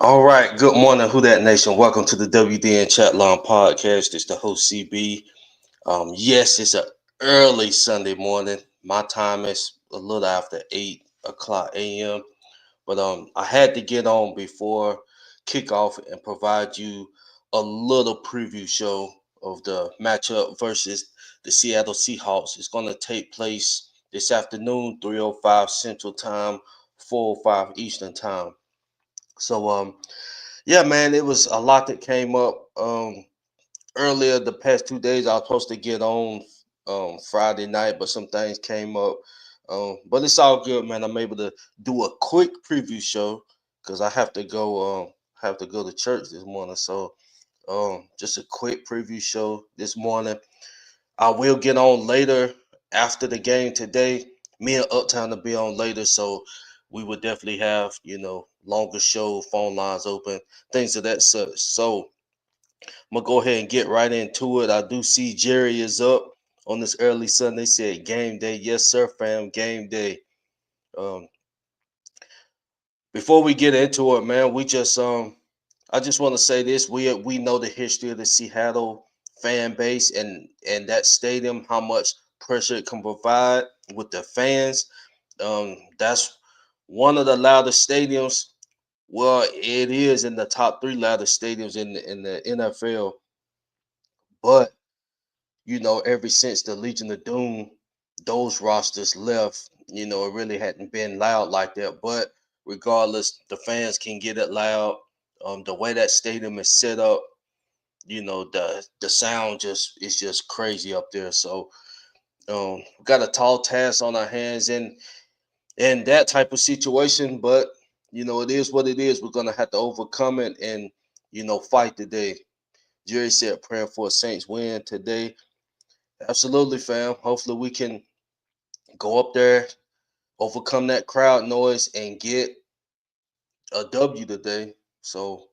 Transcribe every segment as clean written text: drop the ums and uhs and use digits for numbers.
All right, good morning, Who That Nation. Welcome to the WDN Chatline podcast. It's the host CB. Yes, it's a early Sunday morning. My time is a little after 8 o'clock a.m. But I had to get on before kickoff and provide you a little preview show of the matchup versus the Seattle Seahawks. It's going to take place this afternoon, 3:05 Central Time, 4:05 Eastern Time. So yeah, man, it was a lot that came up earlier the past 2 days. I was supposed to get on Friday night, but some things came up. But it's all good, man. I'm able to do a quick preview show because I have to go to church this morning. So just a quick preview show this morning. I will get on later after the game today. Me and Uptown to be on later, so we would definitely have longer show, phone lines open, things of that such. So I'm gonna go ahead and get right into it. I do see Jerry is up on this early Sunday. Said game day, yes sir, fam, game day. Um, Before we get into it, man, I just want to say this: we know the history of the Seattle fan base and that stadium, how much pressure it can provide with the fans. That's one of the loudest stadiums. Well, it is in the top three loudest stadiums in the NFL. But ever since the Legion of Doom, those rosters left. It really hadn't been loud like that. But regardless, the fans can get it loud. The way that stadium is set up, the sound just is just crazy up there. So we got a tall task on our hands in that type of situation. But it is what it is. We're gonna have to overcome it and fight today. Jerry said praying for a Saints win today. Absolutely, fam. Hopefully we can go up there, overcome that crowd noise, and get a W today. So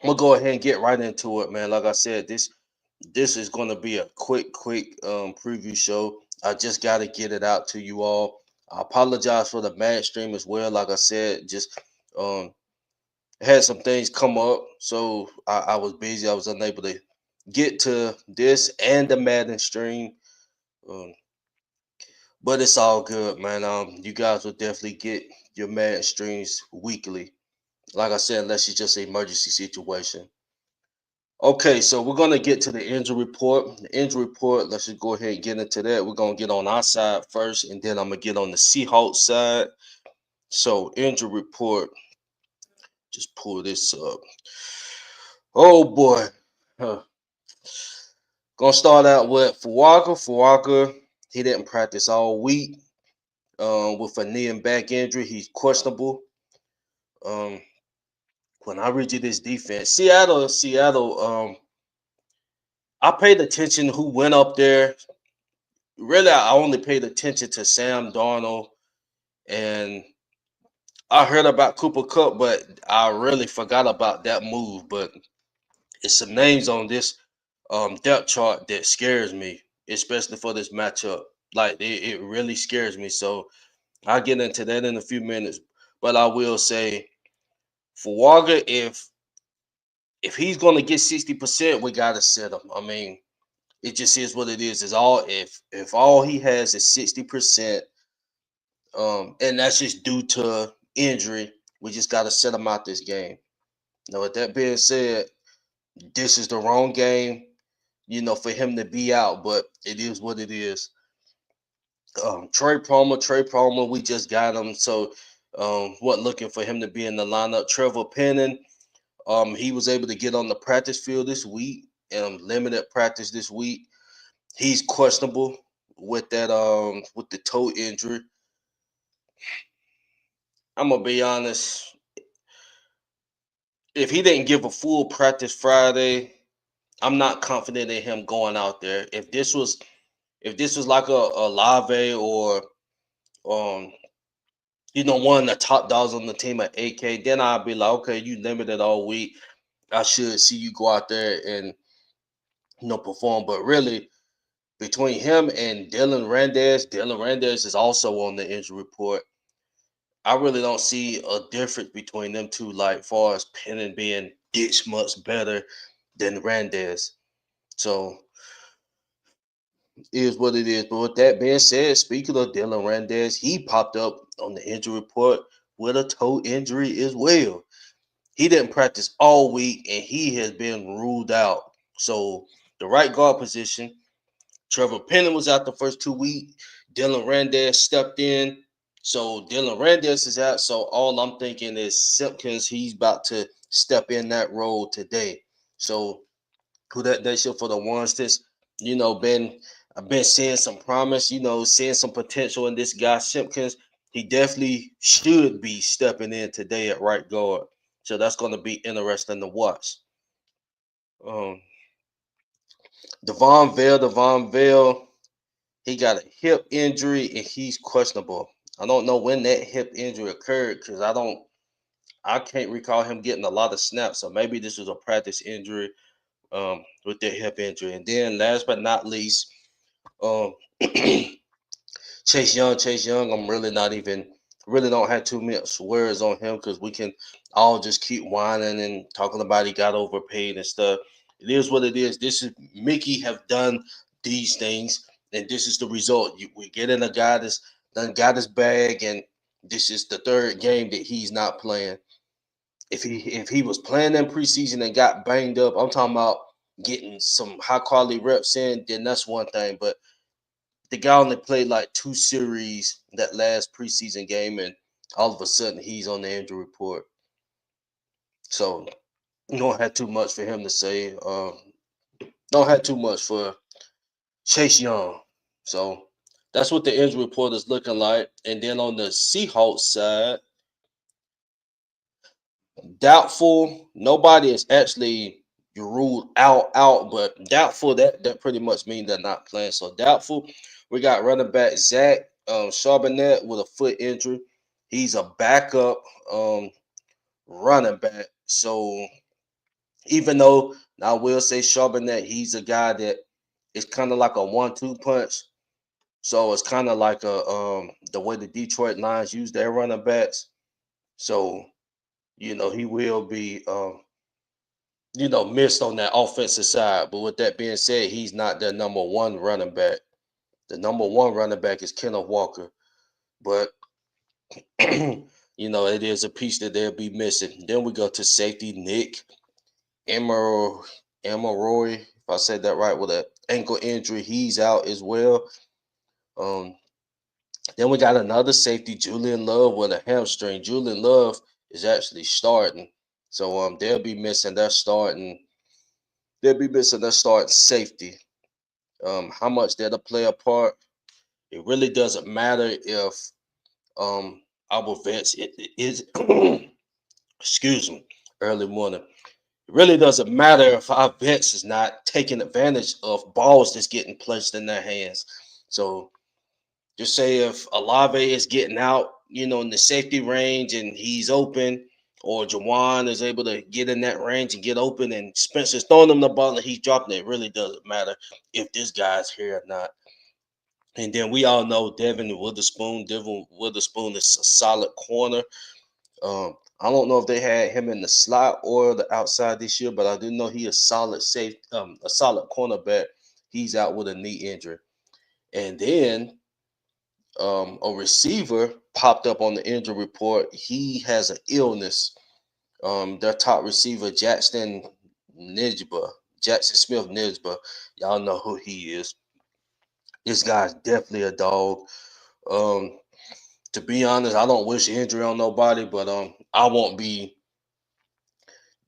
I'm gonna go ahead and get right into it, man. Like I said, this is gonna be a quick preview show. I just gotta get it out to you all. I apologize for the bad stream as well. Like I said, just um had some things come up, so I was busy. I was unable to get to this and the Madden stream. Um, But it's all good, man. You guys will definitely get your Madden streams weekly. Like I said, unless it's just an emergency situation. Okay, so we're gonna get to the injury report. The injury report, let's just go ahead and get into that. We're gonna get on our side first, and then I'm gonna get on the Seahawks side. So injury report, just pull this up. Oh boy. Huh. Gonna start out with Fuaga. Fuaga, he didn't practice all week with a knee and back injury. He's questionable. Um, when I read you this defense, Seattle. I paid attention who went up there. Really, I only paid attention to Sam Darnold, and I heard about Cooper Cup, but I really forgot about that move. But it's some names on this depth chart that scares me, especially for this matchup. Like it really scares me. So I'll get into that in a few minutes. But I will say, for Walker, if he's gonna get 60%, we gotta set him. I mean, it just is what it is. Is all if all he has is 60%, and that's just due to injury, we just gotta set him out this game. Now, with that being said, this is the wrong game, for him to be out, but it is what it is. Trey Palmer, we just got him, so wasn't looking for him to be in the lineup. Trevor Penning, he was able to get on the practice field this week, limited practice this week. He's questionable with the toe injury. I'm gonna be honest. If he didn't give a full practice Friday, I'm not confident in him going out there. If this was like a Lave or um one of the top dogs on the team at AK, then I'd be like, okay, you limited all week. I should see you go out there and perform. But really, between him and Dylan Randez is also on the injury report. I really don't see a difference between them two, like far as Penning being this much better than Randez. So is what it is. But with that being said, speaking of Dylan Randez, he popped up on the injury report with a toe injury as well. He didn't practice all week and he has been ruled out. So the right guard position, Trevor Penning was out the first 2 weeks. Dylan Randez stepped in. So Dylan Randez is out. So all I'm thinking is Simpkins, he's about to step in that role today. So who that shit for the ones that's been I've been seeing some promise, seeing some potential in this guy Simpkins. He definitely should be stepping in today at right guard. So that's going to be interesting to watch. Um, Devon Vale, he got a hip injury and he's questionable. I don't know when that hip injury occurred because I can't recall him getting a lot of snaps. So maybe this was a practice injury with that hip injury. And then last but not least, um, Chase Young, I'm really not even really don't have too much words on him because we can all just keep whining and talking about he got overpaid and stuff. It is what it is. This is Mickey have done these things, and this is the result. We get in a guy that's done got his bag, and this is the third game that he's not playing. If he was playing in preseason and got banged up, I'm talking about getting some high quality reps in, then that's one thing. But the guy only played like 2 series that last preseason game, and all of a sudden he's on the injury report. So don't have too much for him to say. Don't have too much for Chase Young. So that's what the injury report is looking like. And then on the Seahawks side, doubtful. Nobody is actually ruled out, but doubtful. That pretty much means they're not playing. So doubtful. We got running back Zach Charbonnet with a foot injury. He's a backup running back. So even though I will say Charbonnet, he's a guy that is kind of like a 1-2 punch. So it's kind of like a the way the Detroit Lions use their running backs. So he will be missed on that offensive side. But with that being said, he's not their number one running back. The number one running back is Kenneth Walker. But it is a piece that they'll be missing. Then we go to safety Nick Emeroy, if I said that right, with an ankle injury. He's out as well. Um, then we got another safety, Julian Love, with a hamstring. Julian Love is actually starting. So they'll be missing their starting. They'll be missing their starting safety. How much they'll play a part, it really doesn't matter if our vets it is excuse me, early morning. It really doesn't matter if our vets is not taking advantage of balls that's getting placed in their hands. So just say if Alave is getting out, in the safety range and he's open, or Jawan is able to get in that range and get open, and Spencer's throwing him the ball and he's dropping it. It really doesn't matter if this guy's here or not. And then we all know Devin Witherspoon. Devin Witherspoon is a solid corner. I don't know if they had him in the slot or the outside this year, but I do know he is a solid cornerback. He's out with a knee injury. And then a receiver popped up on the injury report. He has an illness. Their top receiver, Jackson Smith Nijba. Y'all know who he is. This guy's definitely a dog. Um, to be honest, I don't wish injury on nobody, but I won't be,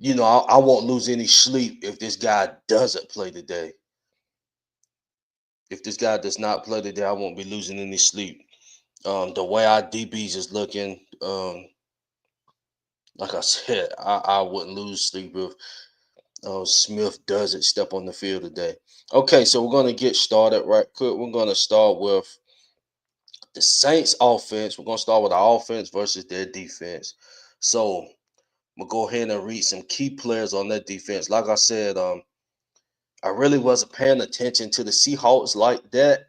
I won't lose any sleep if this guy doesn't play today. If this guy does not play today, I won't be losing any sleep. The way our DBs is looking, like I said, I wouldn't lose sleep if Smith doesn't step on the field today. Okay, so we're gonna get started right quick. We're gonna start with the Saints offense. We're gonna start with our offense versus their defense. So we'll go ahead and read some key players on that defense. Like I said, I really wasn't paying attention to the Seahawks like that.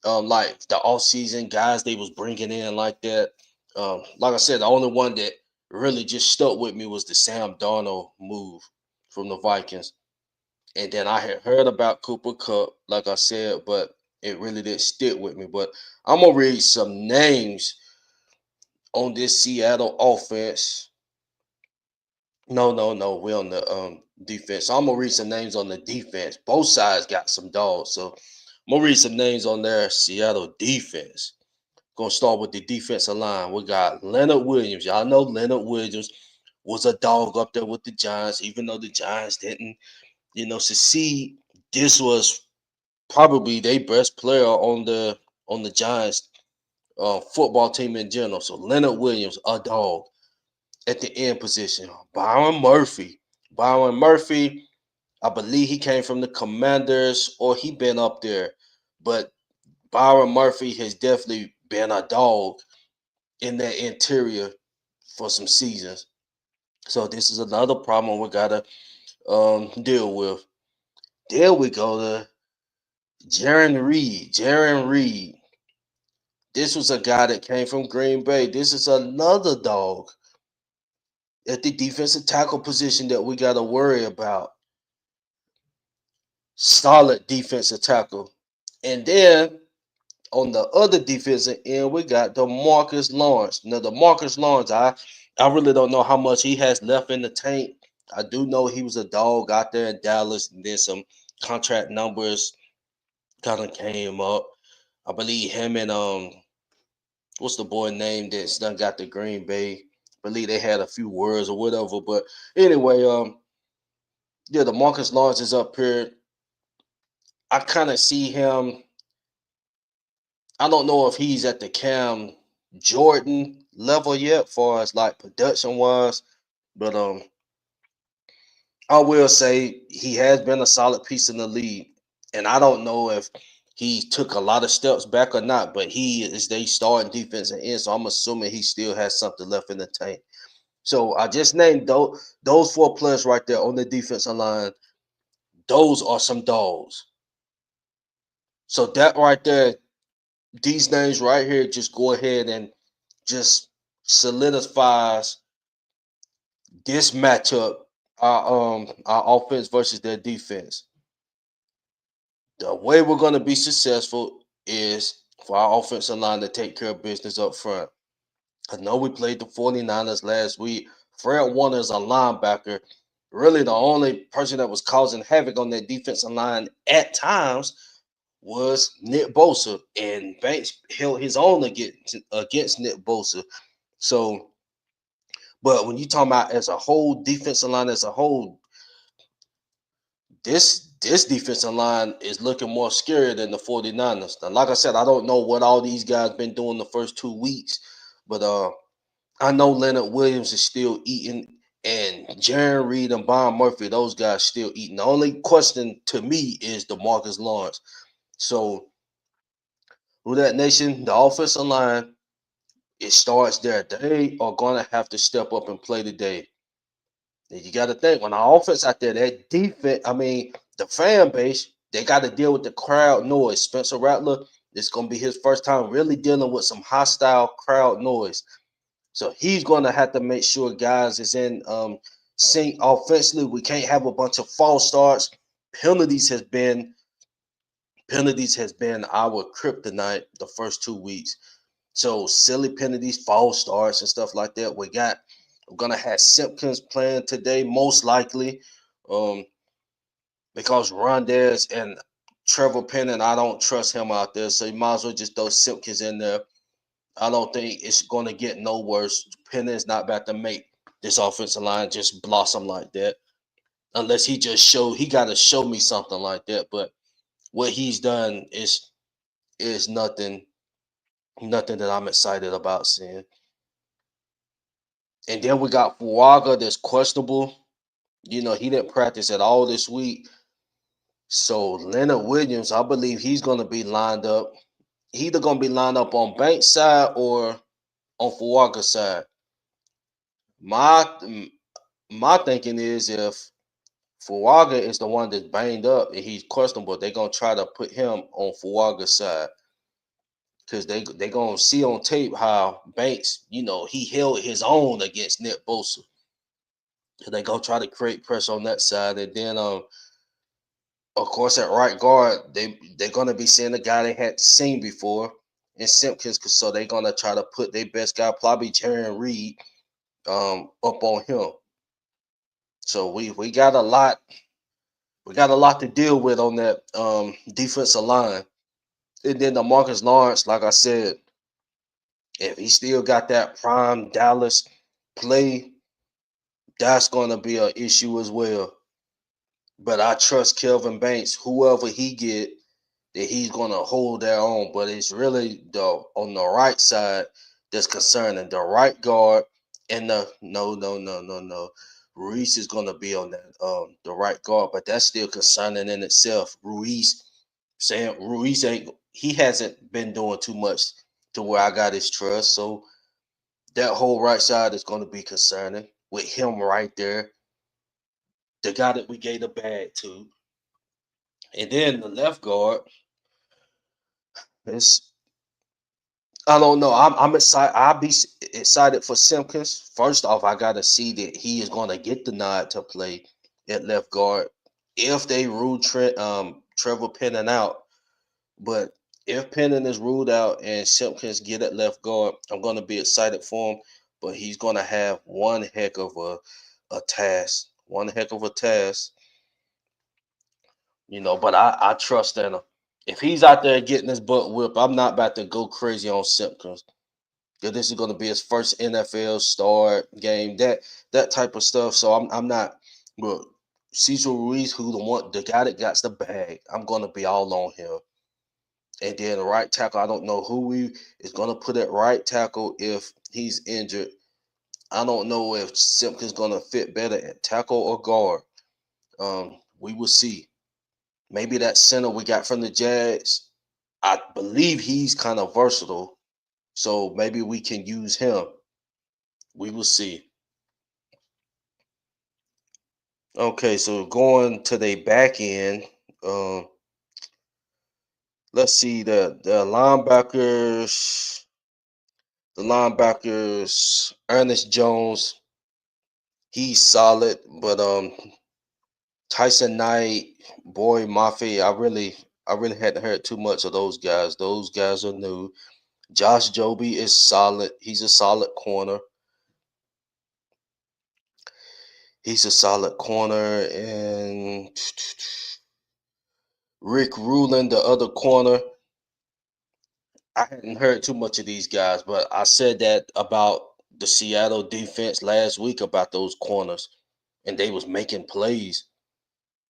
Like the offseason guys they was bringing in like that. Like I said, the only one that really just stuck with me was the Sam Darnold move from the Vikings. And then I had heard about Cooper Cup, like I said, but it really didn't stick with me. But I'm gonna read some names on this Seattle offense. No, no, no. We're on the defense. So I'm gonna read some names on the defense. Both sides got some dogs. So I'm gonna read some names on their Seattle defense. Gonna start with the defensive line. We got Leonard Williams. Y'all know Leonard Williams was a dog up there with the Giants, even though the Giants didn't, succeed. This was probably their best player on the Giants football team in general. So Leonard Williams, a dog at the end position. Byron Murphy. Byron Murphy, I believe he came from the Commanders or he been up there. But Byron Murphy has definitely been a dog in that interior for some seasons. So this is another problem we gotta deal with. There we go to Jaron Reed. Jaron Reed. This was a guy that came from Green Bay. This is another dog at the defensive tackle position that we gotta worry about. Solid defensive tackle. And then on the other defensive end, we got the Marcus Lawrence. Now, the Marcus Lawrence, I really don't know how much he has left in the tank. I do know he was a dog out there in Dallas, and then some contract numbers kind of came up. I believe him and what's the boy name that's done got the Green Bay? I believe they had a few words or whatever. But anyway, yeah, the Marcus Lawrence is up here. I kind of see him. I don't know if he's at the Cam Jordan level yet, far as like production wise, but I will say he has been a solid piece in the league, and I don't know if he took a lot of steps back or not, but he is they starting defensive end, so I'm assuming he still has something left in the tank. So I just named those four players right there on the defensive line. Those are some dogs. So that right there, these names right here, just go ahead and just solidifies this matchup, our offense versus their defense. The way we're going to be successful is for our offensive line to take care of business up front. I know we played the 49ers last week. Fred Warner is a linebacker. Really, the only person that was causing havoc on that defensive line at times was Nick Bosa, and Banks held his own against Nick Bosa. So, but when you talk about as a whole defensive line as a whole, this defensive line is looking more scary than the 49ers. Now, like I said, I don't know what all these guys been doing the first 2 weeks, but I know Leonard Williams is still eating, and Jaron Reed and Byron Murphy, those guys still eating. The only question to me is the Marcus Lawrence. So, with that nation, the offensive line, it starts there. They are going to have to step up and play today. And you got to think when the offense out there, that defense, I mean, the fan base, they got to deal with the crowd noise. Spencer Rattler, it's going to be his first time really dealing with some hostile crowd noise. So he's going to have to make sure guys is in sync offensively. We can't have a bunch of false starts. Penalties has been our kryptonite the first 2 weeks. So silly penalties, false starts, and stuff like that. We're gonna have Simpkins playing today, most likely, because Rondez and Trevor Penning, I don't trust him out there. So you might as well just throw Simpkins in there. I don't think it's gonna get no worse. Penning's not about to make this offensive line just blossom like that, unless he got to show me something like that. But what he's done is nothing that I'm excited about seeing. And then we got Fuaga that's questionable. He didn't practice at all this week. So Leonard Williams, I believe he's going to be lined up. He either going to be lined up on Banks' side or on Fuaga's side. My my thinking is if Fuaga is the one that's banged up and he's questionable, they're going to try to put him on Fuaga's side. because they gonna see on tape how Banks, he held his own against Nick Bosa. So they gonna try to create pressure on that side, and then of course at right guard they're gonna be seeing a guy they hadn't seen before in Simpkins, so they're gonna try to put their best guy, probably Jaron Reed, up on him. So we got a lot. We got a lot to deal with on that defensive line. And then the Marcus Lawrence, like I said, if he still got that prime Dallas play, that's going to be an issue as well. But I trust Kelvin Banks, whoever he get, that he's going to hold that on. But it's really on the right side that's concerning. The right guard and no. Ruiz is going to be on that the right guard, but that's still concerning in itself. Ruiz he hasn't been doing too much to where I got his trust. So that whole right side is going to be concerning with him right there, the guy that we gave the bag to. And then the left guard is, I don't know. I'm excited. I'll be excited for Simpkins. First off, I gotta see that he is gonna get the nod to play at left guard if they rule Trevor Penning out. But if Penning is ruled out and Simpkins get at left guard, I'm gonna be excited for him. But he's gonna have one heck of a task. One heck of a task. But I trust in him. If he's out there getting his butt whipped, I'm not about to go crazy on Simpkins. Because this is going to be his first NFL start game, that type of stuff. So I'm not. But Cecil Ruiz, the guy that got the bag, I'm going to be all on him. And then the right tackle, I don't know who is going to put at right tackle if he's injured. I don't know if Simpkins going to fit better at tackle or guard. We will see. Maybe that center we got from the Jags, I believe he's kind of versatile. So maybe we can use him. We will see. Okay, so going to the back end, um, let's see the linebackers. The linebackers, Ernest Jones, he's solid, but Tyson Knight, Boy Mafe, I really hadn't heard too much of those guys. Those guys are new. Josh Joby is solid. He's a solid corner. And Rick Rulin, the other corner. I hadn't heard too much of these guys, but I said that about the Seattle defense last week about those corners, and they was making plays.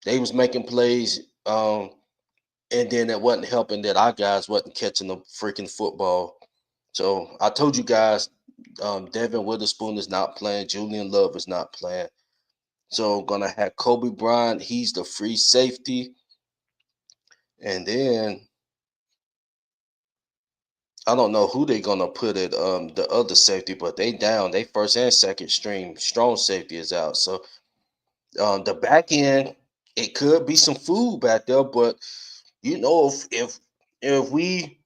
They was making plays, and then it wasn't helping that our guys wasn't catching the freaking football. So I told you guys, Devin Witherspoon is not playing. Julian Love is not playing. So gonna have Kobe Bryant. He's the free safety, and then I don't know who they're gonna put at the other safety, but they down. They first and second string strong safety is out. So the back end, it could be some food back there, but if we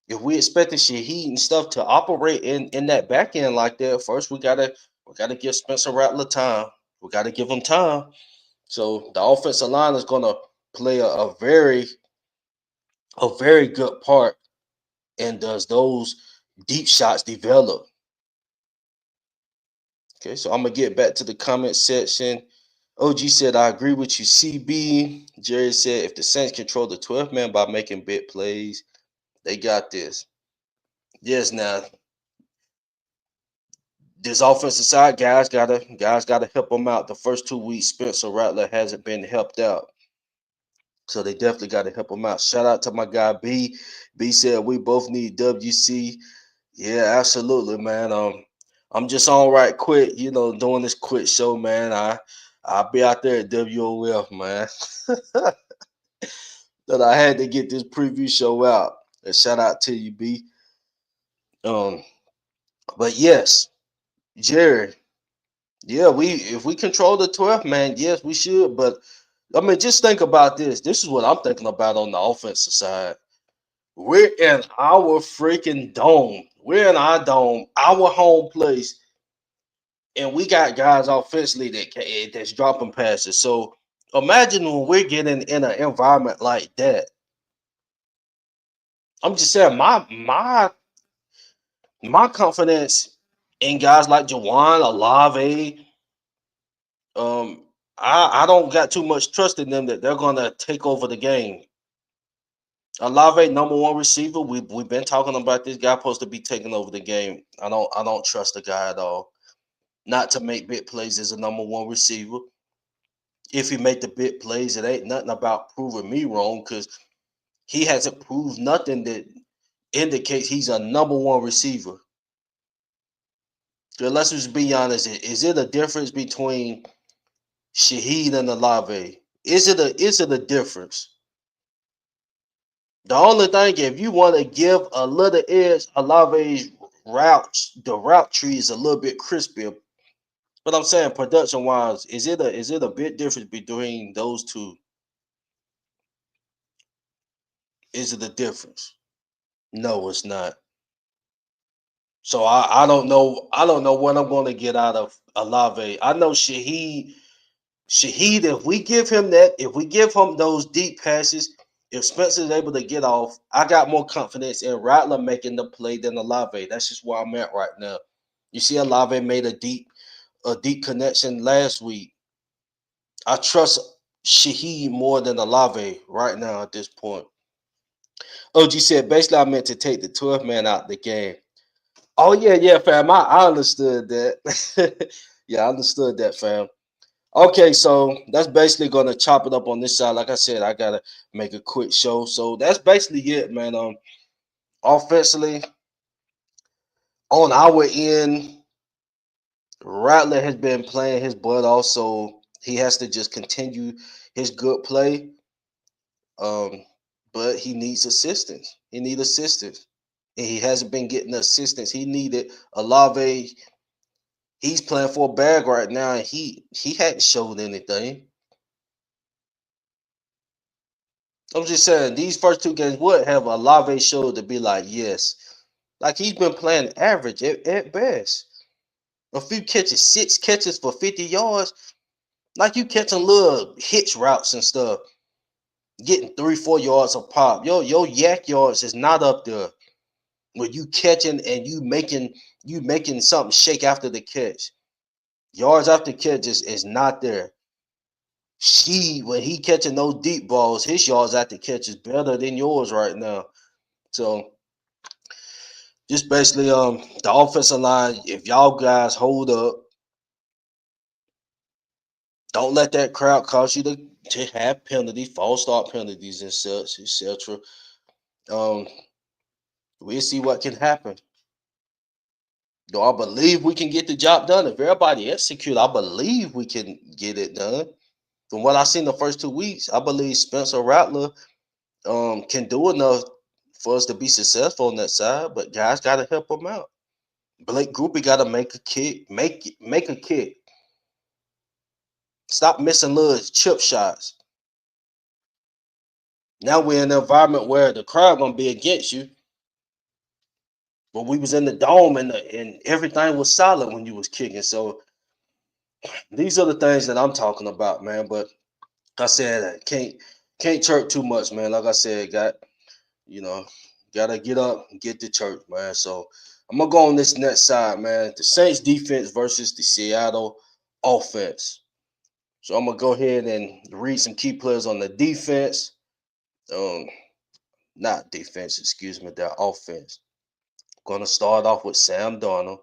expect the Shaheed and stuff to operate in that back end like that, first we gotta give Spencer Rattler time. We gotta give him time. So the offensive line is gonna play a very good part, and does those deep shots develop. Okay, so I'm gonna get back to the comment section. OG said, I agree with you, CB. Jerry said, if the Saints control the 12th man by making big plays, they got this. Yes, now this offensive side, guys gotta help them out. The first 2 weeks, Spencer Rattler hasn't been helped out. So they definitely got to help him out. Shout out to my guy B. B said we both need WC. Yeah, absolutely, man. I'm just on right quick, doing this quick show, man. I'll be out there at WOF, man. That I had to get this preview show out. And shout out to you, B. Um, but yes, Jerry. Yeah, if we control the 12th, man, yes, we should. But I mean, just think about this. This is what I'm thinking about on the offensive side. We're in our freaking dome. We're in our dome, our home place, and we got guys offensively that's dropping passes. So imagine when we're getting in an environment like that. I'm just saying, my confidence in guys like Jawan, Olave, um, I don't got too much trust in them that they're gonna take over the game. Olave, number one receiver. We've been talking about this guy supposed to be taking over the game. I don't trust the guy at all. Not to make big plays as a number one receiver. If he make the big plays, it ain't nothing about proving me wrong because he hasn't proved nothing that indicates he's a number one receiver. So let's just be honest. Is it a difference between Shaheed and Olave? Is it a difference? The only thing, if you want to give a little edge, Olave's routes, the route tree is a little bit crispier. But I'm saying production wise, is it a bit difference between those two? Is it a difference? No, it's not. So I don't know. I don't know what I'm going to get out of Olave. I know Shaheed, if we give him those deep passes, if Spencer's able to get off, I got more confidence in Rattler making the play than Olave. That's just where I'm at right now. You see, Olave made a deep connection last week. I trust Shaheed more than Olave right now at this point. OG said basically I meant to take the 12th man out the game. Oh yeah, yeah, fam. I understood that. Yeah, I understood that, fam. Okay, so that's basically gonna chop it up on this side. Like I said, I gotta make a quick show. So that's basically it, man. Offensively, on our end, Rattler has been playing his butt off, so he has to just continue his good play. Um, but he needs assistance. He needs assistance. And he hasn't been getting the assistance he needed. Olave, he's playing for a bag right now, and he hadn't showed anything. I'm just saying these first two games would have Olave showed to be like, yes. Like he's been playing average at best. A few catches, 6 catches for 50 yards. Like you catching little hitch routes and stuff, getting 3, 4 yards of pop. Your yak yards is not up there. When you catching and you making something shake after the catch. Yards after catch is not there. When he catching those deep balls, his yards after catch is better than yours right now. So just basically the offensive line, if y'all guys hold up, don't let that crowd cause you to have penalties, false start penalties and such, etc. Um, we'll see what can happen. Do I believe we can get the job done? If everybody execute, I believe we can get it done. From what I seen the first 2 weeks, I believe Spencer Rattler can do enough for us to be successful on that side, but guys got to help him out. Blake Groupie got to make a kick, make a kick. Stop missing little chip shots. Now we're in an environment where the crowd gonna be against you, but we was in the dome and everything was solid when you was kicking. So these are the things that I'm talking about, man. But like I said, can't chirp too much, man. Like I said, you know gotta get up and get to church, man. So I'm gonna go on this next side, man. The Saints defense versus the Seattle offense. So I'm gonna go ahead and read some key players on the defense. Um, not defense, excuse me, their offense. Gonna start off with Sam Darnold.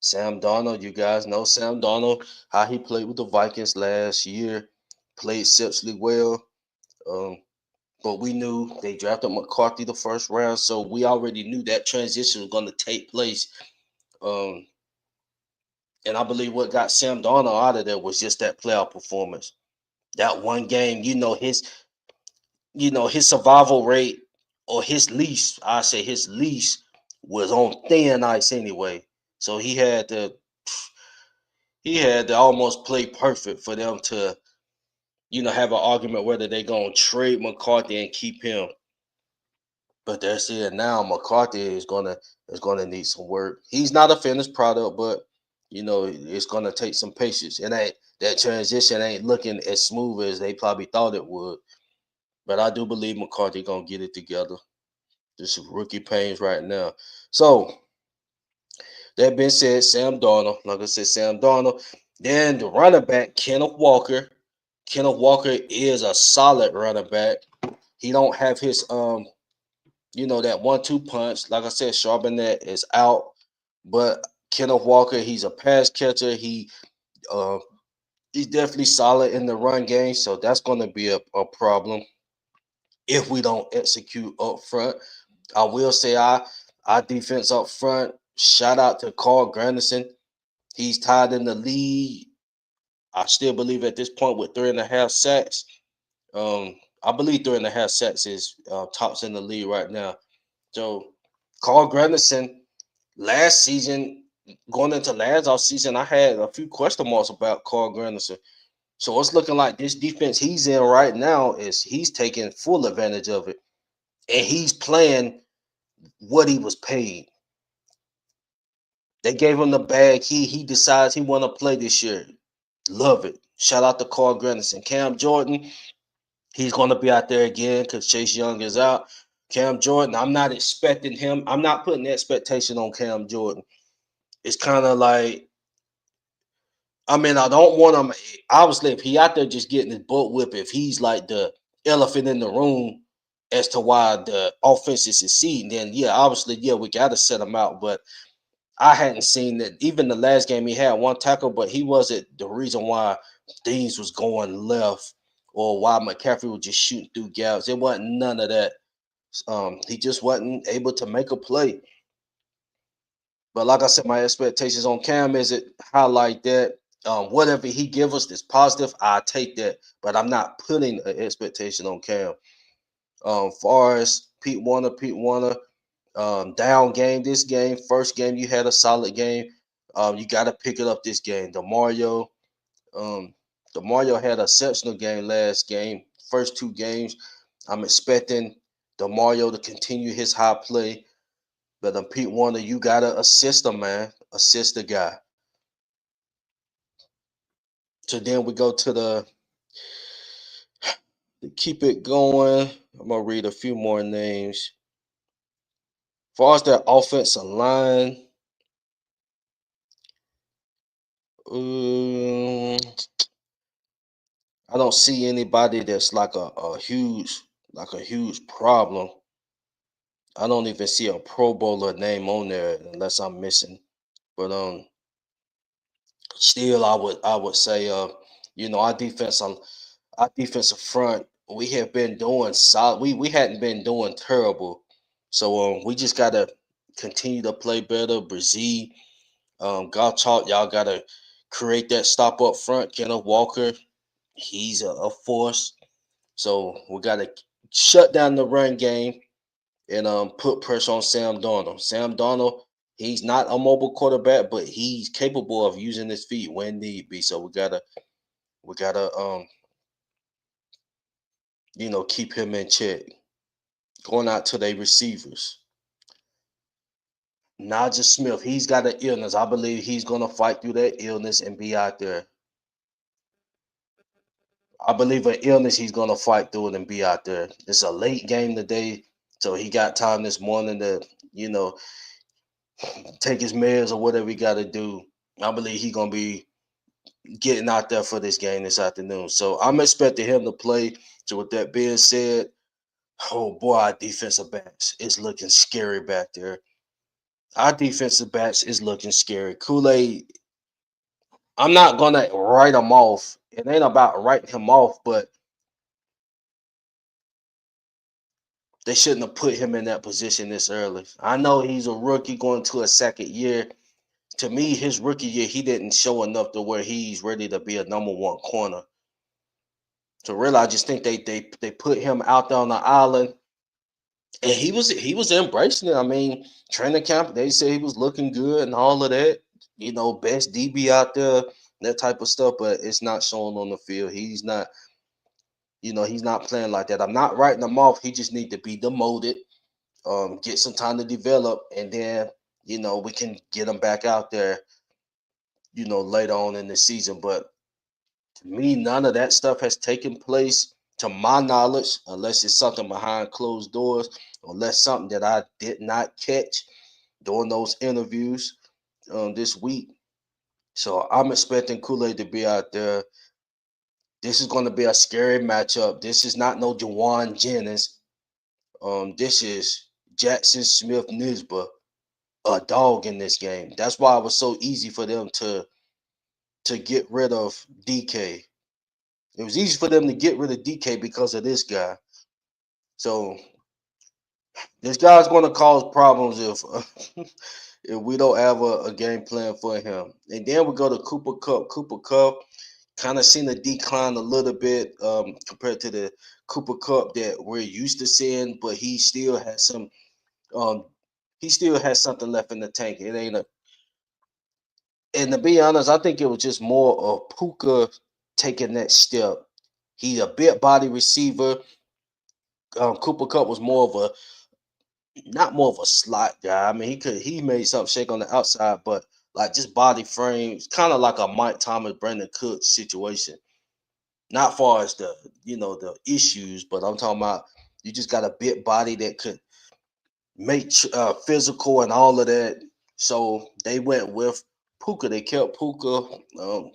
Sam Darnold, you guys know Sam Darnold, how he played with the Vikings last year, played exceptionally well. Um, but we knew they drafted McCarthy the first round, so we already knew that transition was going to take place. Um, and I believe what got Sam Darnold out of there was just that playoff performance. That one game, his survival rate or his lease, I say his lease was on thin ice anyway. So he had to almost play perfect for them to, have an argument whether they're gonna trade McCarthy and keep him. But that's it. Now McCarthy is gonna need some work. He's not a finished product, but it's gonna take some patience. It ain't that transition ain't looking as smooth as they probably thought it would. But I do believe McCarthy gonna get it together. Just rookie pains right now. So that being said, Sam Darnold, like I said, Sam Darnold. Then the running back, Kenneth Walker. Kenneth Walker is a solid running back. He don't have his that 1-2 punch. Like I said, Charbonnet is out, but Kenneth Walker, he's a pass catcher. Uh he's definitely solid in the run game, so that's going to be a problem if we don't execute up front. I will say our defense up front. Shout out to Carl Granderson. He's tied in the lead. I still believe at this point with 3.5 sacks. I believe 3.5 sacks is tops in the league right now. So Carl Granderson, last season, going into last off season, I had a few question marks about Carl Granderson. So it's looking like this defense he's in right now is he's taking full advantage of it, and he's playing what he was paid. They gave him the bag. He decides he want to play this year. Love it. Shout out to Carl Granderson. Cam Jordan, he's going to be out there again because Chase Young is out. Cam Jordan, I'm not expecting him. I'm not putting the expectation on Cam Jordan. It's kind of like, I mean, I don't want him. Obviously, if he out there just getting his butt whipped, if he's like the elephant in the room as to why the offense is succeeding, then yeah, obviously, yeah, we got to set him out. But I hadn't seen that. Even the last game, he had one tackle, but he wasn't the reason why things was going left or why McCaffrey was just shooting through gaps. It wasn't none of that. He just wasn't able to make a play. But like I said, my expectations on Cam is it highlight that. Whatever he give us that's positive, I take that. But I'm not putting an expectation on Cam. Far as Pete Warner, down game this game. First game you had a solid game. You got to pick it up this game. Um, DeMario had a exceptional game last game. First two games, I'm expecting DeMario to continue his high play. But Pete Warner, you gotta assist him, man. Assist the guy. So then we go to keep it going. I'm gonna read a few more names. As far as their offensive line, um, I don't see anybody that's like a huge problem. I don't even see a Pro Bowler name on there unless I'm missing. But still, I would say our defensive front, we have been doing solid. We hadn't been doing terrible. So we just gotta continue to play better. Brazil, Gottschalk, y'all gotta create that stop up front. Kenneth Walker, he's a force. So we gotta shut down the run game and put pressure on Sam Darnold. Sam Darnold, he's not a mobile quarterback, but he's capable of using his feet when need be. So we gotta keep him in check. Going out to their receivers. Najee Smith, he's got an illness. I believe he's gonna fight through that illness and be out there. I believe an illness he's gonna fight through it and be out there. It's a late game today, so he got time this morning to, you know, take his meds or whatever he gotta do. I believe he's gonna be getting out there for this game this afternoon. So I'm expecting him to play. So with that being said, oh boy, our defensive backs is looking scary back there. Our defensive backs is looking scary. Kool-Aid, I'm not gonna write him off. It ain't about writing him off, but they shouldn't have put him in that position this early. I know he's a rookie going to a second year. To me, his rookie year, he didn't show enough to where he's ready to be a number one corner. So really, I just think they put him out there on the island, and he was embracing it. I mean, training camp, they said he was looking good and all of that. Best DB out there, that type of stuff. But it's not showing on the field. He's not playing like that. I'm not writing him off. He just need to be demoted. get some time to develop, and then we can get them back out there, later on in the season. But to me, none of that stuff has taken place to my knowledge, unless it's something behind closed doors, unless something that I did not catch during those interviews this week. So I'm expecting Kool-Aid to be out there. This is going to be a scary matchup. This is not no Jawan Jennings. This is Jackson Smith Nisba, a dog in this game. That's why it was so easy for them to get rid of DK. It was easy for them to get rid of DK because of this guy. So this guy's going to cause problems if if we don't have a game plan for him. And then we go to Cooper Cup. Cooper Cup kind of seen a decline a little bit compared to the Cooper Cup that we're used to seeing, but um, he still has something left in the tank. It ain't a And to be honest, I think it was just more of Puka taking that step. He a big body receiver. Cooper Cup was more of a not more of a slot guy. I mean, he made something shake on the outside, but like just body frame, kind of like a Mike Thomas, Brandon Cook situation. Not far as the issues, but I'm talking about you just got a big body that could make physical and all of that. So they went with Puka. They kept Puka,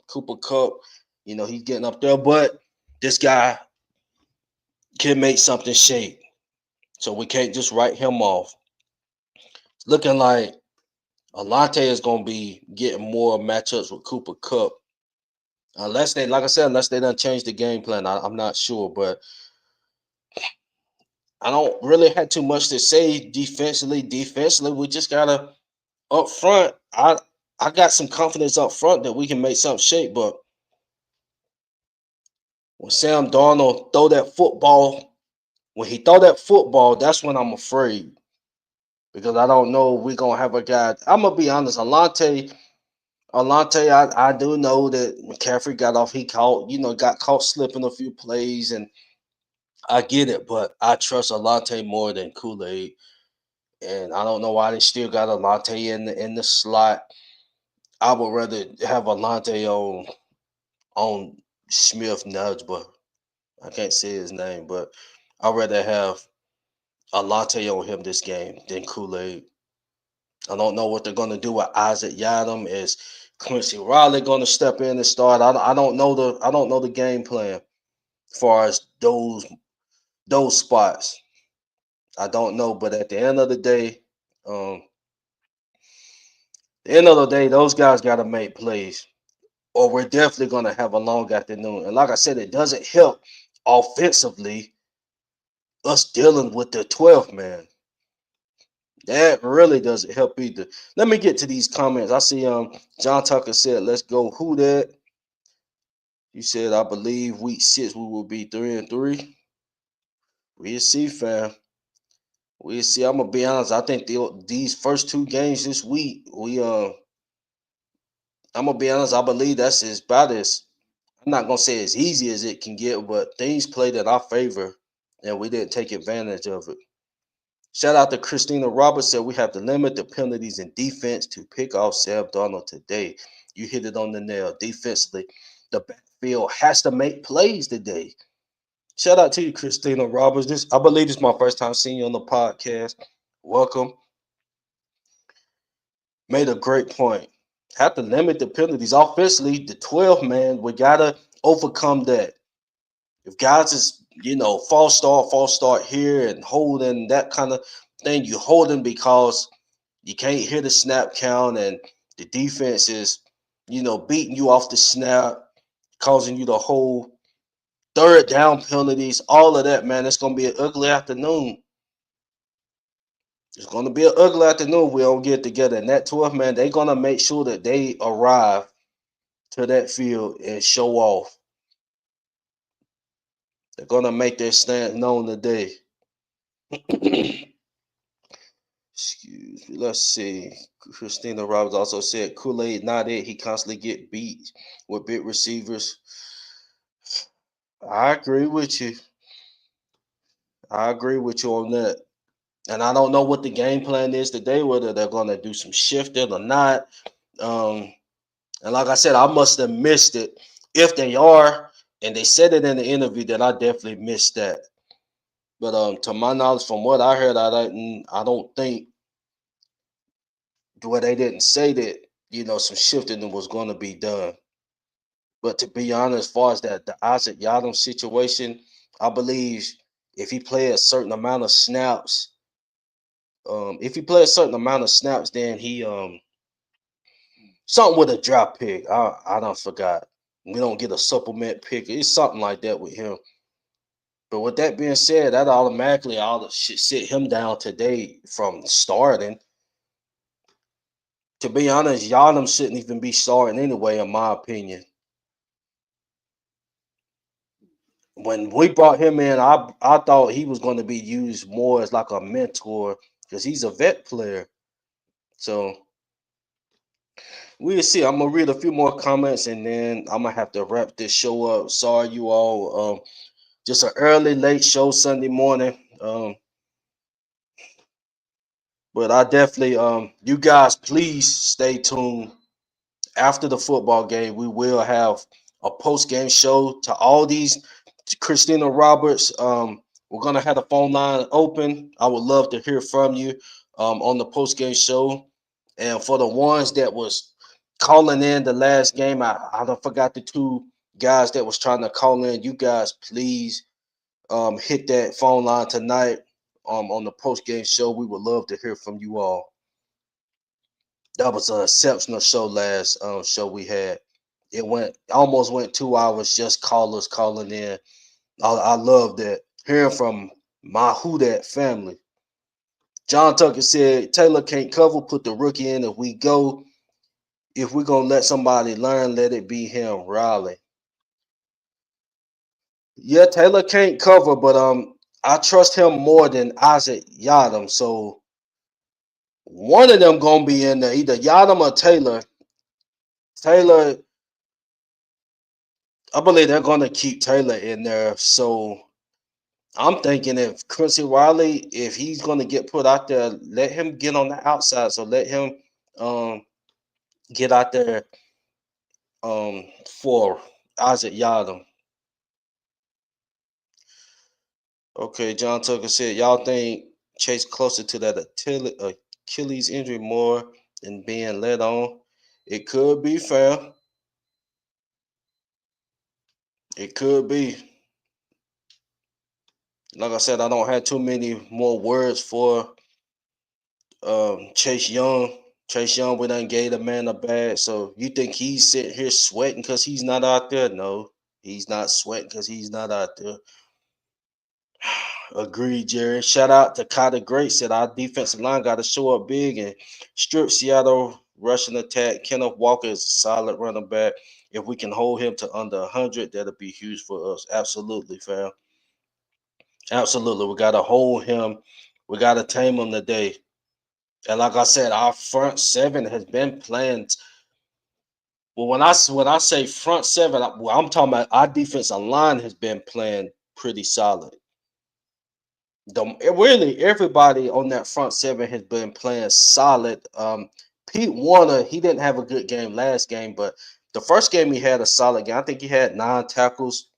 Cooper Cup. He's getting up there, but this guy can make something shake. So we can't just write him off. It's looking like Alante is going to be getting more matchups with Cooper Cup. Unless they, like I said, unless they done change the game plan. I'm not sure, but I don't really have too much to say defensively. Defensively, we just gotta up front. I got some confidence up front that we can make something shake. But when Sam Darnold throw that football, when he throw that football, that's when I'm afraid because I don't know if we're gonna have a guy. I'm gonna be honest, Alante, I do know that McCaffrey got off. He got caught slipping a few plays, and I get it, but I trust Alante more than Kool-Aid. And I don't know why they still got Alante in the slot. I would rather have Alante on Smith Nudge, but I can't say his name, but I'd rather have Alante on him this game than Kool-Aid. I don't know what they're gonna do with Isaac Yadam. Is Quincy Riley gonna step in and start? I don't know the game plan as far as those spots. I don't know, but at the end of the day, um, those guys got to make plays, or we're definitely going to have a long afternoon. And like I said, it doesn't help offensively us dealing with the 12th man. That really doesn't help either. Let me get to these comments. I see John Tucker said, "Let's go. Who that?" You said, "I believe week 6 we will be 3-3." We'll see, fam. We'll see. I'm gonna be honest. I think these first 2 games this week, I'm gonna be honest. I believe that's about as I'm not gonna say as easy as it can get, but things played in our favor, and we didn't take advantage of it. Shout out to Christina Roberts said we have to limit the penalties in defense to pick off Sam Darnold today. You hit it on the nail. Defensively, the backfield has to make plays today. Shout out to you, Christina Roberts. I believe this is my first time seeing you on the podcast. Welcome. Made a great point. Have to limit the penalties. Offensively, the 12 man, we gotta overcome that. If guys is, false start here and holding that kind of thing, you holding because you can't hear the snap count and the defense is, beating you off the snap, causing you to hold third down penalties, all of that, man. It's gonna be an ugly afternoon. It's gonna be an ugly afternoon. We don't get together. And that 12 man, they're gonna make sure that they arrive to that field and show off. They're gonna make their stand known today. Excuse me. Let's see. Christina Roberts also said Kool-Aid not it. He constantly get beat with big receivers. I agree with you. I agree with you on that. And I don't know what the game plan is today, whether they're going to do some shifting or not. Um, and like I said, I must have missed it. If they are, and they said it in the interview, then I definitely missed that. But to my knowledge, from what I heard, I don't think they didn't say that some shifting was going to be done. But to be honest, as far as that the Isaac Yadam situation, I believe if he play a certain amount of snaps, then he something with a drop pick. I don't forgot. We don't get a supplement pick. It's something like that with him. But with that being said, that automatically should sit him down today from starting. To be honest, Yadam shouldn't even be starting anyway, in my opinion. When we brought him in, I thought he was going to be used more as like a mentor because he's a vet player. So we'll see. I'm gonna read a few more comments and then I'm gonna have to wrap this show up. Sorry, you all. Just an early, late show Sunday morning. But I definitely you guys please stay tuned. After the football game, we will have a post game show to all these Christina Roberts. We're gonna have the phone line open. I would love to hear from you on the post game show. And for the ones that was calling in the last game, I don't forgot the two guys that was trying to call in. You guys please hit that phone line tonight on the post game show. We would love to hear from you all. That was an exceptional show last show we had. It almost went 2 hours, just callers calling in. I love that. Hearing from my Who Dat family. John Tucker said Taylor can't cover, put the rookie in if we go. If we're gonna let somebody learn, let it be him, Riley. Yeah, Taylor can't cover, but I trust him more than Isaac Yadam. So one of them gonna be in there, either Yadam or Taylor. Taylor, I believe they're gonna keep Taylor in there. So I'm thinking if Quincy Riley, if he's gonna get put out there, let him get on the outside. So let him um get out there for Isaac Yadam. Okay, John Tucker said, y'all think Chase closer to that Achilles injury more than being let on? It could be fair. It could be. Like I said, I don't have too many more words for Chase Young. Chase Young, we done gave the man a bag. So you think he's sitting here sweating because he's not out there? No, he's not sweating because he's not out there. Agreed, Jerry. Shout out to Kyler Great. Said our defensive line got to show up big and strip Seattle rushing attack. Kenneth Walker is a solid running back. If we can hold him to under 100, that'll be huge for us. Absolutely, fam. Absolutely. We got to hold him. We got to tame him today. And like I said, our front seven has been playing. Well, when I say front seven, I'm talking about our defensive line has been playing pretty solid. Really everybody on that front seven has been playing solid. Pete Warner, he didn't have a good game last game, but the first game he had a solid game. I think he had 9 tackles.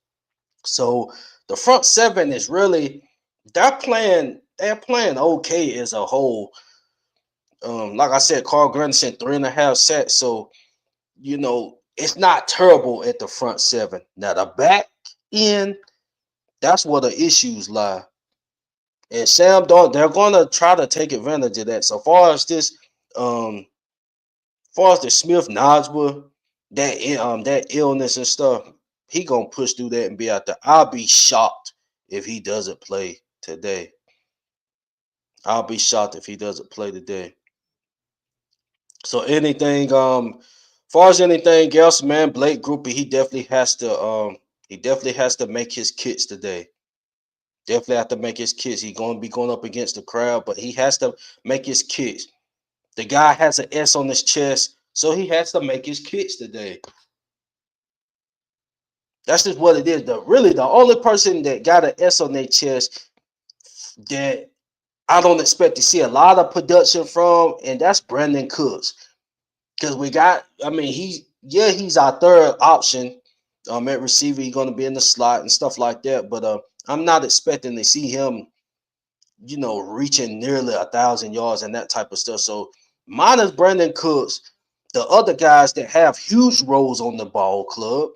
So the front seven is really they're playing okay as a whole. Like I said, Carl Granderson 3.5 sacks. So it's not terrible at the front seven. Now the back end, that's where the issues lie. And Sam Darnold, they're gonna try to take advantage of that. So far as the Smith Najwa, that illness and stuff, he gonna push through that and be out there. I'll be shocked if he doesn't play today. I'll be shocked if he doesn't play today. So far as anything else, man, Blake Grupe, he definitely has to make his kits today. Definitely have to make his kits. He's gonna be going up against the crowd, but he has to make his kits. The guy has an S on his chest, so he has to make his kits today. That's just what it is. Really the only person that got an S on their chest that I don't expect to see a lot of production from, and that's Brandon Cooks. Because we got, I mean, he's our third option. At receiver, he's going to be in the slot and stuff like that. But I'm not expecting to see him, reaching nearly 1,000 yards and that type of stuff. So minus Brandon Cooks, the other guys that have huge roles on the ball club,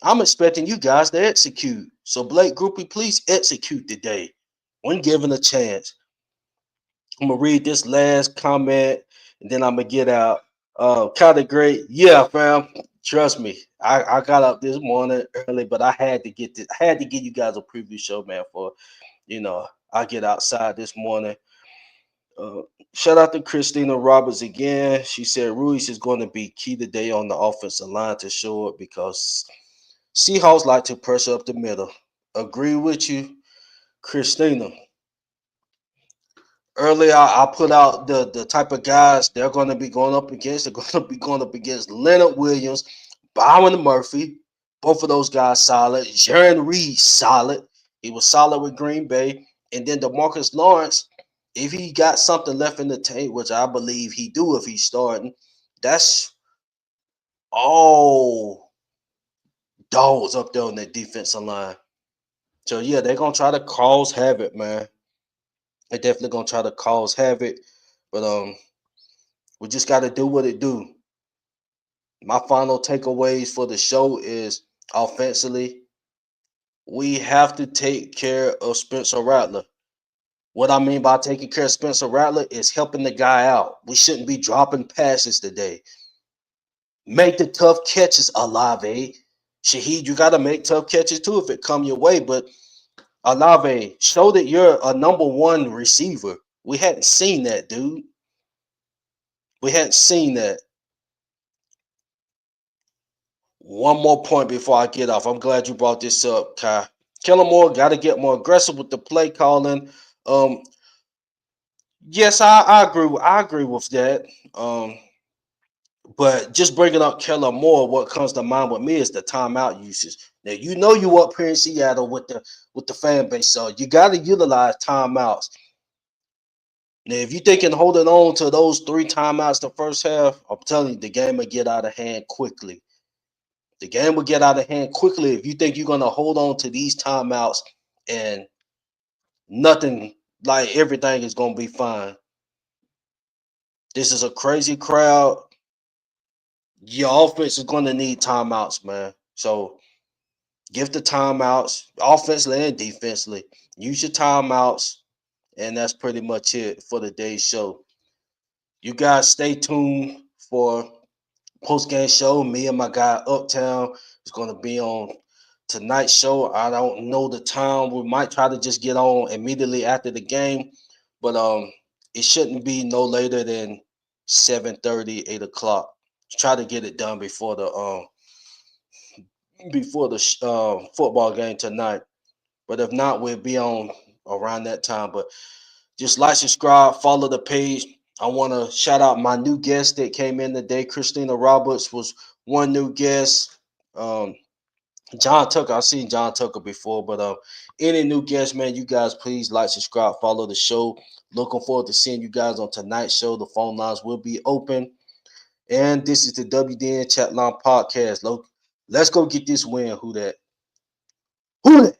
I'm expecting you guys to execute. So Blake Groupie, please execute today when given a chance. I'm gonna read this last comment and then I'm gonna get out. Kind of great, yeah, fam. Trust me, I got up this morning early, but I had to get this. I had to give you guys a preview show, man. For I get outside this morning. Uh, Shout out to Christina Roberts again. She said Ruiz is going to be key today on the offensive line to show it because Seahawks like to pressure up the middle. Agree with you, Christina. Earlier, I put out the type of guys they're going to be going up against. They're going to be going up against Leonard Williams, Byron Murphy. Both of those guys solid. Jaron Reed solid. He was solid with Green Bay. And then DeMarcus Lawrence, if he got something left in the tank, which I believe he do if he's starting, that's all dogs up there on that defensive line. So yeah, they're gonna try to cause havoc, man. They're definitely gonna try to cause havoc, but we just got to do what it do. My final takeaways for the show is offensively, we have to take care of Spencer Rattler. What I mean by taking care of Spencer Rattler is helping the guy out. We shouldn't be dropping passes today. Make the tough catches, Alave. Shaheed, you got to make tough catches too if it come your way. But Alave, show that you're a number one receiver. We hadn't seen that, dude. We hadn't seen that. One more point before I get off. I'm glad you brought this up, Kai. Kellen Moore got to get more aggressive with the play calling. Um, yes, I agree. I agree with that. But just bringing up Kellen Moore, what comes to mind with me is the timeout usage. Now you up here in Seattle with the fan base, so you got to utilize timeouts. Now, if you're thinking holding on to those 3 timeouts the first half, I'm telling you, the game will get out of hand quickly. The game will get out of hand quickly if you think you're going to hold on to these timeouts and nothing, like everything is going to be fine. This is a crazy crowd. Your offense is going to need timeouts, man. So give the timeouts, offensively and defensively. Use your timeouts, and that's pretty much it for today's show. You guys stay tuned for post-game show. Me and my guy Uptown is going to be on tonight's show. I don't know the time. We might try to just get on immediately after the game, but it shouldn't be no later than 7:30, 8 o'clock. Try to get it done before the football game tonight. But if not, we'll be on around that time. But just like, subscribe, follow the page. I want to shout out my new guest that came in today. Christina Roberts was one new guest. John Tucker, I've seen John Tucker before, but any new guests, man, you guys please like, subscribe, follow the show. Looking forward to seeing you guys on tonight's show. The phone lines will be open. And this is the WDN Chatline podcast. Let's go get this win. Who that? Who that?